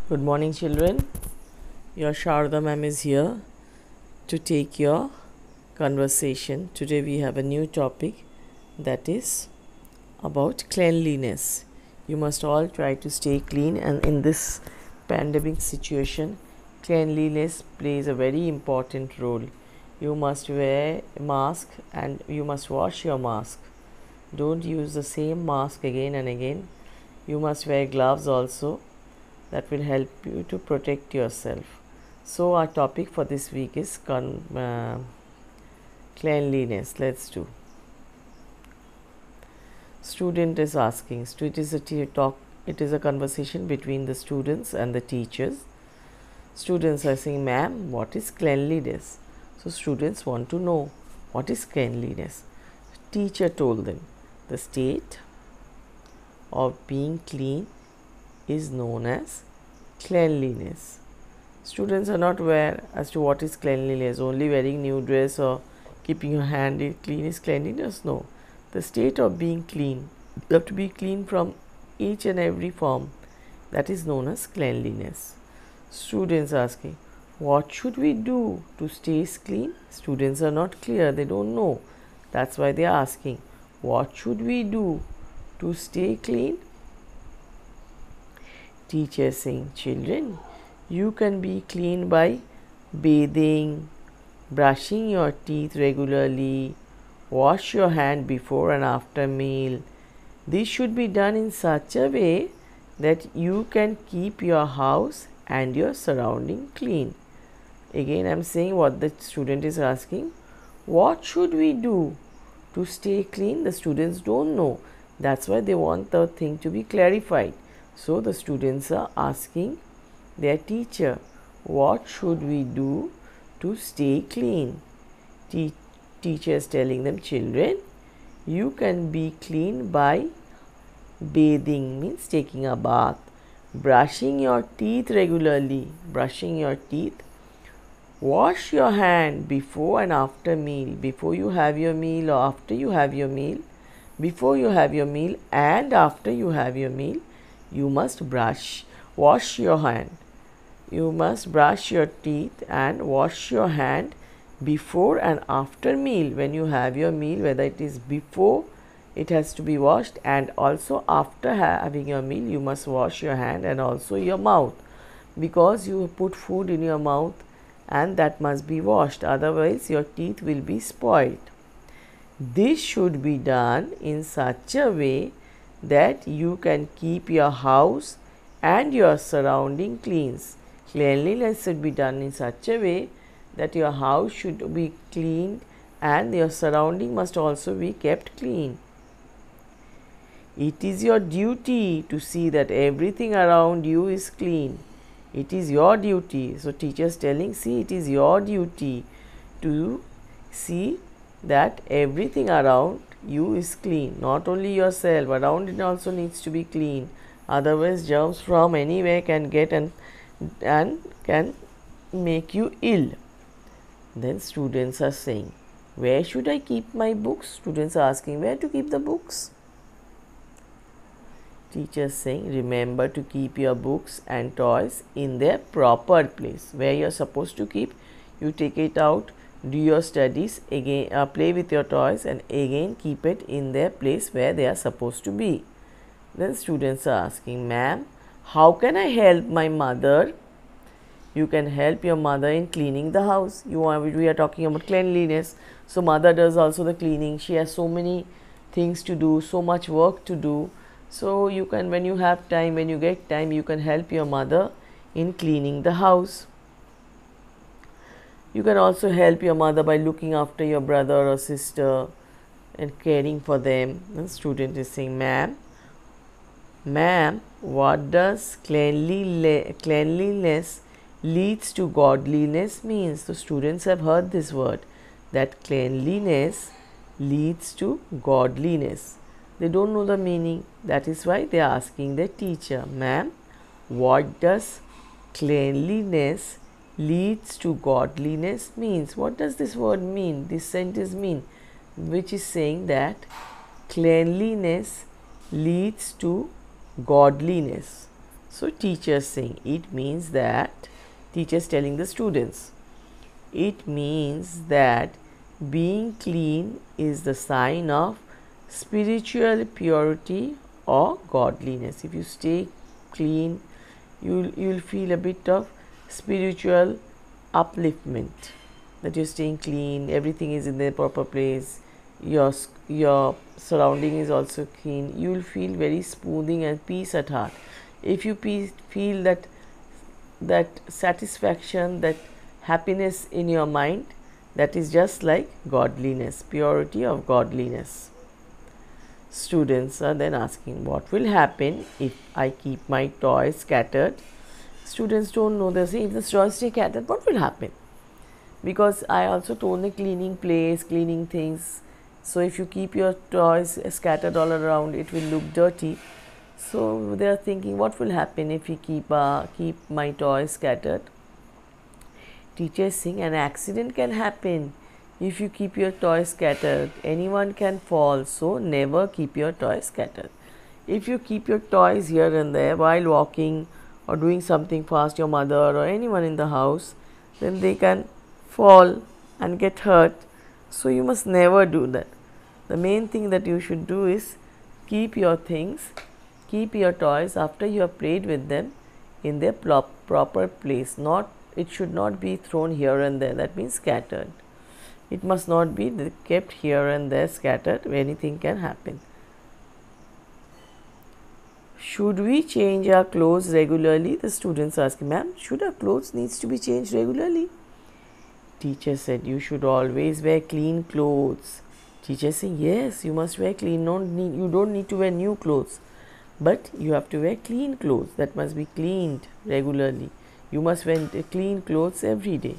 Good morning, children. Your Sharda ma'am is here to take your conversation. Today we have a new topic that is about cleanliness. You must all try to stay clean, and in this pandemic situation, cleanliness plays a very important role. You must wear a mask and you must wash your mask. Don't use the same mask again and again. You must wear gloves also. That will help you to protect yourself. So our topic for this week is cleanliness. Let's do. Student is asking. So it is a talk. It is a conversation between the students and the teachers. Students are saying, "Ma'am, what is cleanliness?" So students want to know what is cleanliness. Teacher told them, the state of being clean is known as cleanliness. Students are not aware as to what is cleanliness. Only wearing new dress or keeping your hand clean is cleanliness. No, the state of being clean. You have to be clean from each and every form. That is known as cleanliness. Students asking, what should we do to stay clean? Students are not clear. They don't know. That's why they are asking, what should we do to stay clean? Teacher saying, children, you can be clean by bathing, brushing your teeth regularly, wash your hand before and after meal. This should be done in such a way that you can keep your house and your surrounding clean. Again, I am saying what the student is asking. What should we do to stay clean? The students don't know. That's why they want the thing to be clarified. So the students are asking their teacher, what should we do to stay clean? Teacher is telling them, children, you can be clean by bathing, means taking a bath, brushing your teeth regularly, brushing your teeth, wash your hand before and after meal, before you have your meal or after you have your meal, before you have your meal and after you have your meal. You must wash your hand. You must brush your teeth and wash your hand before and after meal. When you have your meal, whether it is before, it has to be washed, and also after having your meal, you must wash your hand and also your mouth, because you put food in your mouth and that must be washed. Otherwise, your teeth will be spoiled. This should be done in such a way that you can keep your house and your surrounding clean. Cleanliness should be done in such a way that your house should be clean and your surrounding must also be kept clean. It is your duty to see that everything around you is clean. It is your duty. So teacher is telling, see, it is your duty to see that everything around you is clean. Not only yourself, around it also needs to be clean. Otherwise, germs from anywhere can get and can make you ill. Then students are saying, where should I keep my books? Students are asking, where to keep the books? Teacher is saying, remember to keep your books and toys in their proper place. Where you are supposed to keep, you take it out, do your studies, again play with your toys, and again keep it in their place where they are supposed to be. Then students are asking, ma'am, how can I help my mother? You can help your mother in cleaning the house. We are talking about cleanliness. So mother does also the cleaning. She has so many things to do, so much work to do. So you can, when you have time, when you get time, you can help your mother in cleaning the house. You can also help your mother by looking after your brother or sister and caring for them. The student is saying, ma'am, what does cleanliness leads to godliness means? The students have heard this word, that cleanliness leads to godliness. They don't know the meaning. That is why they are asking their teacher, ma'am, what does cleanliness leads to godliness means? What does this word mean? This sentence mean, which is saying that cleanliness leads to godliness. So teachers saying, it means that, teachers telling the students, it means that being clean is the sign of spiritual purity or godliness. If you stay clean, you'll feel a bit of spiritual upliftment, that you're staying clean, everything is in their proper place, your surrounding is also clean, you will feel very smoothing and peace at heart. If you feel that satisfaction, that happiness in your mind, that is just like godliness, purity of godliness. Students are then asking, what will happen if I keep my toys scattered? Students don't know. They say, if the toys stay scattered, what will happen? Because I also told the cleaning place, cleaning things. So if you keep your toys scattered all around, it will look dirty. So they are thinking, what will happen if we keep my toys scattered? Teacher is saying, an accident can happen if you keep your toys scattered. Anyone can fall, so never keep your toys scattered. If you keep your toys here and there while walking or doing something fast, your mother or anyone in the house, then they can fall and get hurt. So you must never do that. The main thing that you should do is keep your things, keep your toys after you have played with them in their proper place. It should not be thrown here and there, that means scattered. It must not be kept here and there scattered, anything can happen. Should we change our clothes regularly? The students ask, ma'am, should our clothes needs to be changed regularly? Teacher said, you should always wear clean clothes. Teacher saying, yes, you must wear clean, you don't need to wear new clothes, but you have to wear clean clothes that must be cleaned regularly. You must wear clean clothes every day.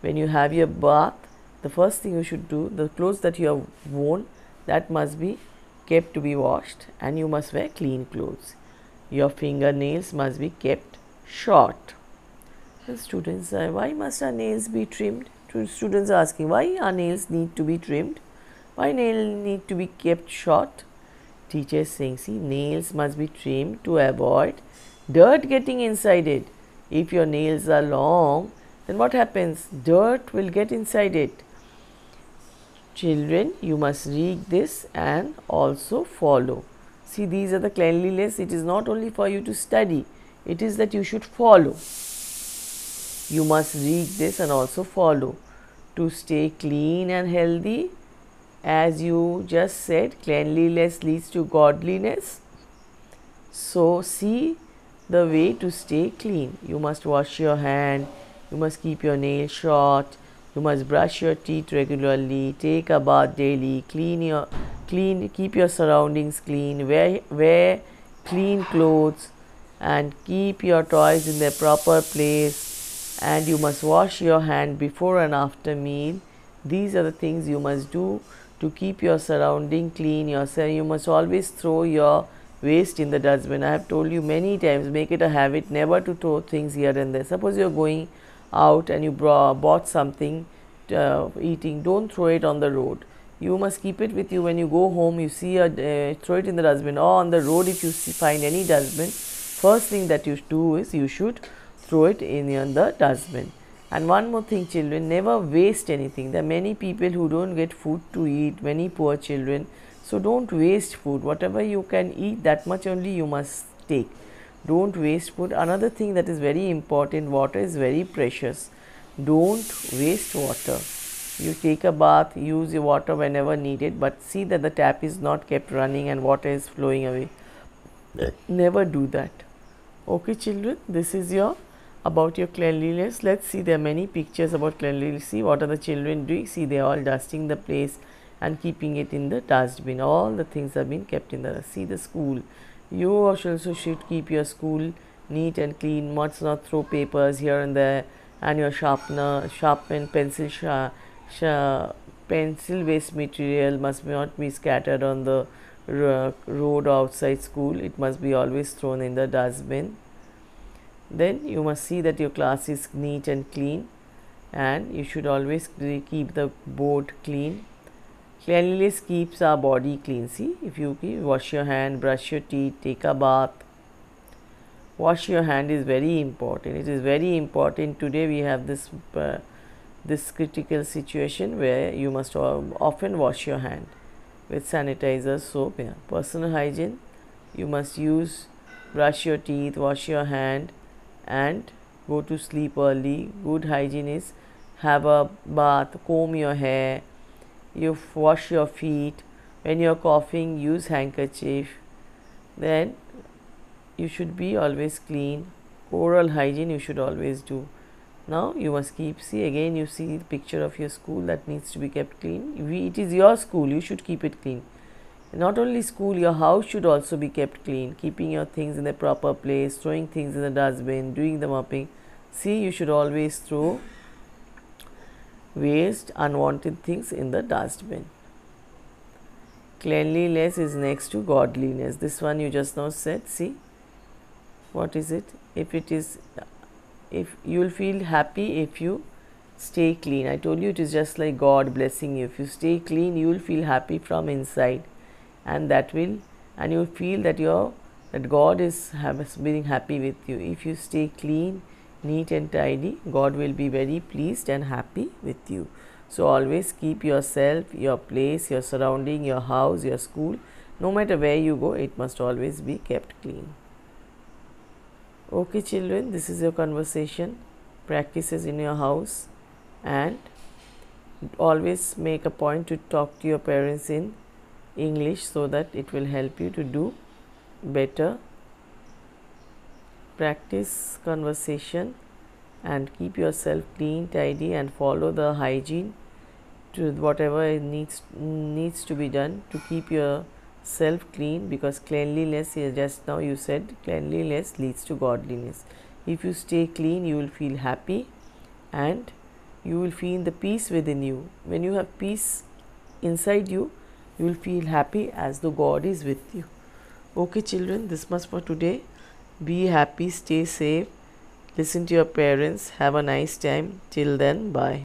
When you have your bath, the first thing you should do, the clothes that you have worn, that must be kept to be washed, and you must wear clean clothes. Your fingernails must be kept short. The students say, why must our nails be trimmed? Students are asking, why our nails need to be trimmed? Why nails need to be kept short? Teacher is saying, see, nails must be trimmed to avoid dirt getting inside it. If your nails are long, then what happens? Dirt will get inside it. Children, you must read this and also follow. See, these are the cleanliness. It is not only for you to study, it is that you should follow. You must read this and also follow. To stay clean and healthy, as you just said, cleanliness leads to godliness. So see the way to stay clean. You must wash your hand, you must keep your nails short, you must brush your teeth regularly, take a bath daily, keep your surroundings clean, wear clean clothes, and keep your toys in their proper place, and you must wash your hand before and after meal. These are the things you must do to keep your surrounding clean. You must always throw your waste in the dustbin. I have told you many times, make it a habit never to throw things here and there. Suppose you are going out and you bought something eating, don't throw it on the road. You must keep it with you. When you go home, you see throw it in the dustbin, or on the road if you find any dustbin, first thing that you do is you should throw it in the dustbin. And one more thing, children, never waste anything. There are many people who don't get food to eat, many poor children. So don't waste food. Whatever you can eat, that much only you must take. Don't waste food. Another thing that is very important, water is very precious. Don't waste water. You take a bath, use your water whenever needed, but see that the tap is not kept running and water is flowing away. Never do that. Okay, children, this is about your cleanliness. Let's see, there are many pictures about cleanliness. See what are the children doing. See, they are all dusting the place and keeping it in the dustbin. All the things have been kept in the, see the school. You also should keep your school neat and clean. Must not throw papers here and there, and your sharpen, pencil waste material must not be scattered on the road outside school. It must be always thrown in the dustbin. Then you must see that your class is neat and clean, and you should always keep the board clean. Cleanliness keeps our body clean. See, if you wash your hand, brush your teeth, take a bath, Wash your hand is very important. It is very important. Today we have this critical situation where you must often wash your hand with sanitizer, soap. Yeah. Personal hygiene, you must use, brush your teeth, wash your hand, and go to sleep early. Good hygiene is have a bath, comb your hair, you wash your feet. When you're coughing, use handkerchief. Then you should be always clean. Oral hygiene you should always do. Now you must keep, see again you see the picture of your school that needs to be kept clean. It is your school, you should keep it clean. Not only school, your house should also be kept clean, keeping your things in the proper place, throwing things in the dustbin, doing the mopping. See, you should always throw waste, unwanted things in the dustbin. Cleanliness is next to godliness. This one you just now said. See, what is it? If you will feel happy if you stay clean. I told you it is just like God blessing you. If you stay clean, you will feel happy from inside, and you will feel that God is being happy with you. If you stay clean, neat and tidy, God will be very pleased and happy with you. So always keep yourself, your place, your surrounding, your house, your school, no matter where you go, it must always be kept clean. Okay children, this is your conversation, practices in your house, and always make a point to talk to your parents in English so that it will help you to do better. Practice conversation and keep yourself clean, tidy, and follow the hygiene to whatever needs to be done to keep yourself clean, because cleanliness, just now you said cleanliness leads to godliness. If you stay clean, you will feel happy and you will feel the peace within you. When you have peace inside you, you will feel happy as though God is with you. Okay children, this much for today. Be happy, stay safe, listen to your parents, have a nice time. Till then, bye.